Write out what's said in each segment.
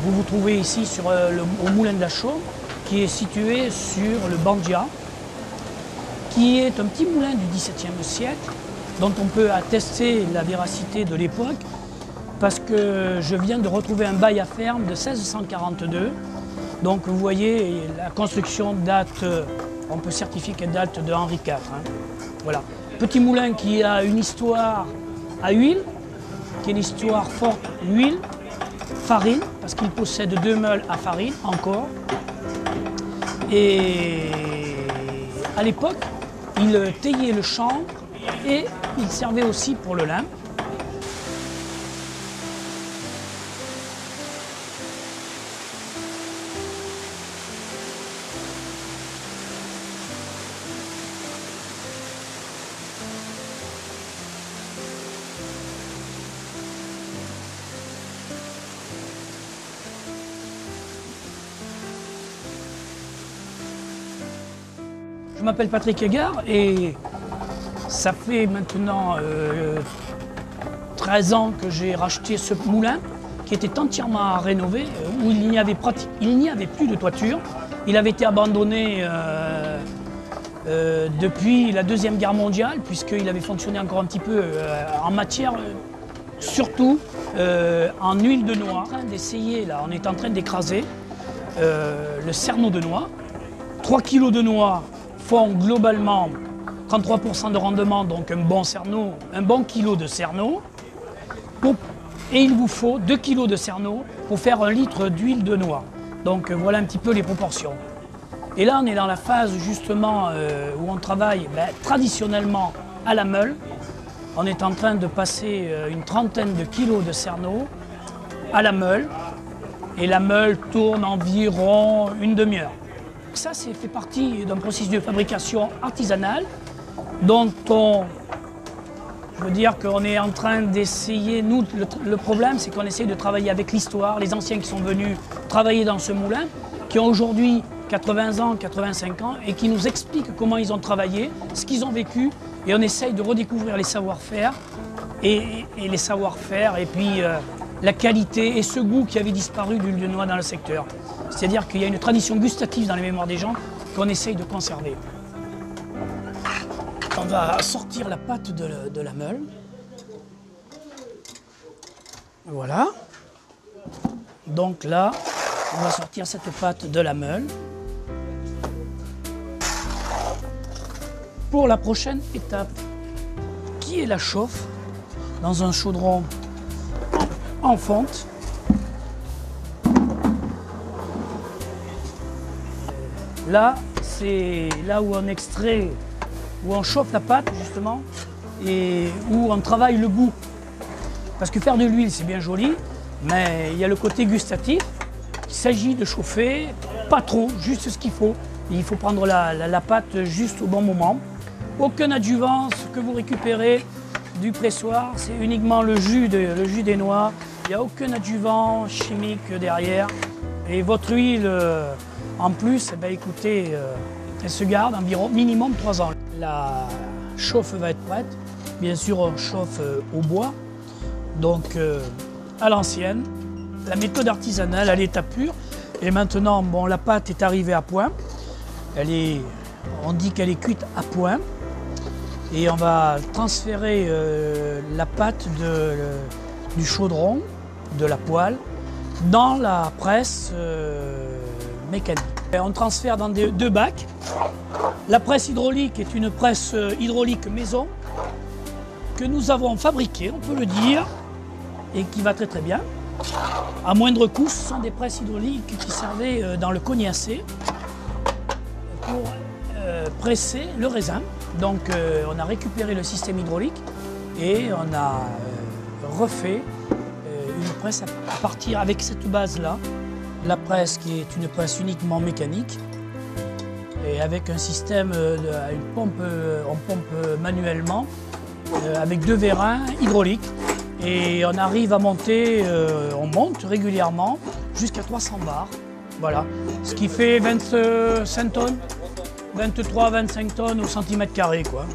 Vous vous trouvez ici au Moulin de la Chaux, qui est situé sur le Bandia, qui est un petit moulin du XVIIe siècle, dont on peut attester la véracité de l'époque, parce que je viens de retrouver un bail à ferme de 1642. Donc vous voyez, la construction date, on peut certifier qu'elle date de Henri IV. Voilà. Petit moulin qui a une histoire à huile, qui est une histoire forte huile, farine, parce qu'il possède 2 meules à farine encore. Et à l'époque, il taillait le chanvre et il servait aussi pour le lin. Je m'appelle Patrick Égard et ça fait maintenant 13 ans que j'ai racheté ce moulin qui était entièrement rénové, où il n'y avait plus de toiture. Il avait été abandonné depuis la Deuxième Guerre mondiale, puisqu'il avait fonctionné encore un petit peu en matière, surtout en huile de noix. On est en train d'écraser le cerneau de noix. 3 kg de noix font globalement 33% de rendement, donc un bon cerneau, un bon kilo de cerneau. Et il vous faut 2 kg de cerneau pour faire 1 litre d'huile de noix. Donc voilà un petit peu les proportions. Et là on est dans la phase justement où on travaille traditionnellement à la meule. On est en train de passer une trentaine de kilos de cerneau à la meule. Et la meule tourne environ une demi-heure. Ça, fait partie d'un processus de fabrication artisanale dont je veux dire qu'on est en train d'essayer, nous, le problème c'est qu'on essaie de travailler avec l'histoire, les anciens qui sont venus travailler dans ce moulin, qui ont aujourd'hui 80 ans, 85 ans, et qui nous expliquent comment ils ont travaillé, ce qu'ils ont vécu, et on essaye de redécouvrir les savoir-faire, et les savoir-faire, et puis la qualité et ce goût qui avait disparu du l'huile de noix dans le secteur. C'est-à-dire qu'il y a une tradition gustative dans les mémoires des gens qu'on essaye de conserver. On va sortir la pâte de la meule. Voilà. Donc là, on va sortir cette pâte de la meule. Pour la prochaine étape, qui est la chauffe dans un chaudron en fonte. Là, c'est là où on extrait, où on chauffe la pâte justement et où on travaille le goût. Parce que faire de l'huile, c'est bien joli, mais il y a le côté gustatif. Il s'agit de chauffer, pas trop, juste ce qu'il faut. Et il faut prendre la pâte juste au bon moment. Aucun adjuvant, ce que vous récupérez du pressoir, c'est uniquement le jus des noix. Il n'y a aucun adjuvant chimique derrière. Et votre huile, en plus, écoutez, elle se garde environ minimum 3 ans. La chauffe va être prête. Bien sûr, on chauffe au bois, donc à l'ancienne. La méthode artisanale à l'état pur. Et maintenant, bon, la pâte est arrivée à point. On dit qu'elle est cuite à point. Et on va transférer la pâte du chaudron, de la poêle, dans la presse mécanique. Et on transfère dans 2 bacs. La presse hydraulique est une presse hydraulique maison que nous avons fabriquée, on peut le dire, et qui va très très bien. À moindre coût, ce sont des presses hydrauliques qui servaient dans le Cognacé pour presser le raisin. Donc on a récupéré le système hydraulique et on a refait une presse à partir avec cette base-là. La presse qui est une presse uniquement mécanique et avec un système, on pompe manuellement avec 2 vérins hydrauliques. Et on arrive à monter, on monte régulièrement jusqu'à 300 bars. Voilà, ce qui fait 25 tonnes. 23-25 tonnes au centimètre carré, quoi.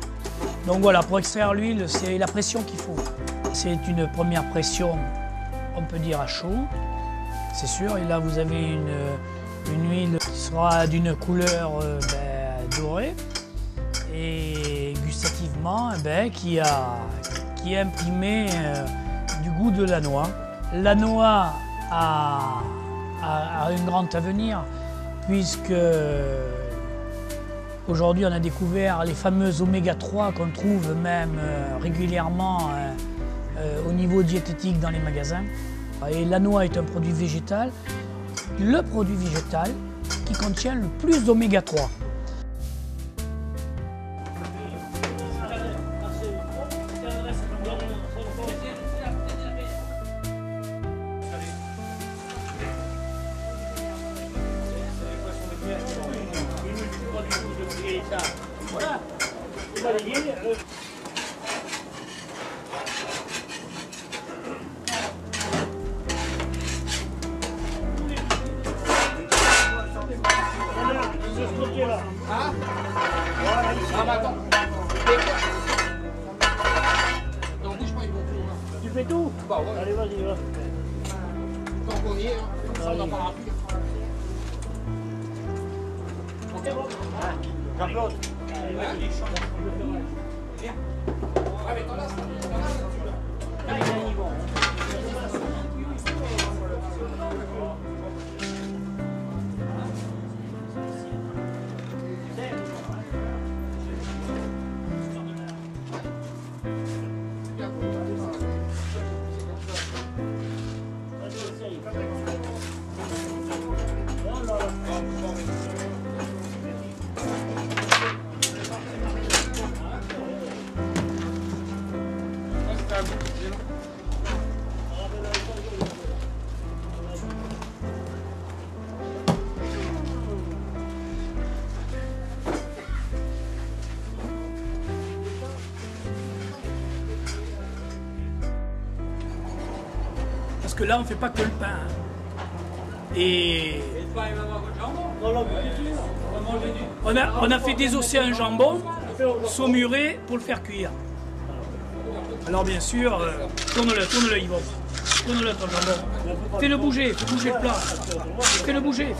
Donc voilà, pour extraire l'huile, c'est la pression qu'il faut. C'est une première pression, on peut dire à chaud. c'est sûr. Et là, vous avez une huile qui sera d'une couleur dorée et gustativement qui est imprimé du goût de la noix. La noix a un grand avenir puisque aujourd'hui on a découvert les fameuses oméga 3 qu'on trouve même régulièrement au niveau diététique dans les magasins. Et la noix est un produit végétal, le produit végétal qui contient le plus d'oméga 3. Voilà. Tu fais tout? Bah ouais. Allez, vas-y, va. Tant qu'on y est, hein. Ça, on en parlera plus. J'applause. Parce que là, on ne fait pas que le pain. Et on a fait désosser un jambon saumuré pour le faire cuire. Alors bien sûr, tourne-le Yvon. Tourne-le ton jambon. Fais-le bouger le plat. Fais-le bouger.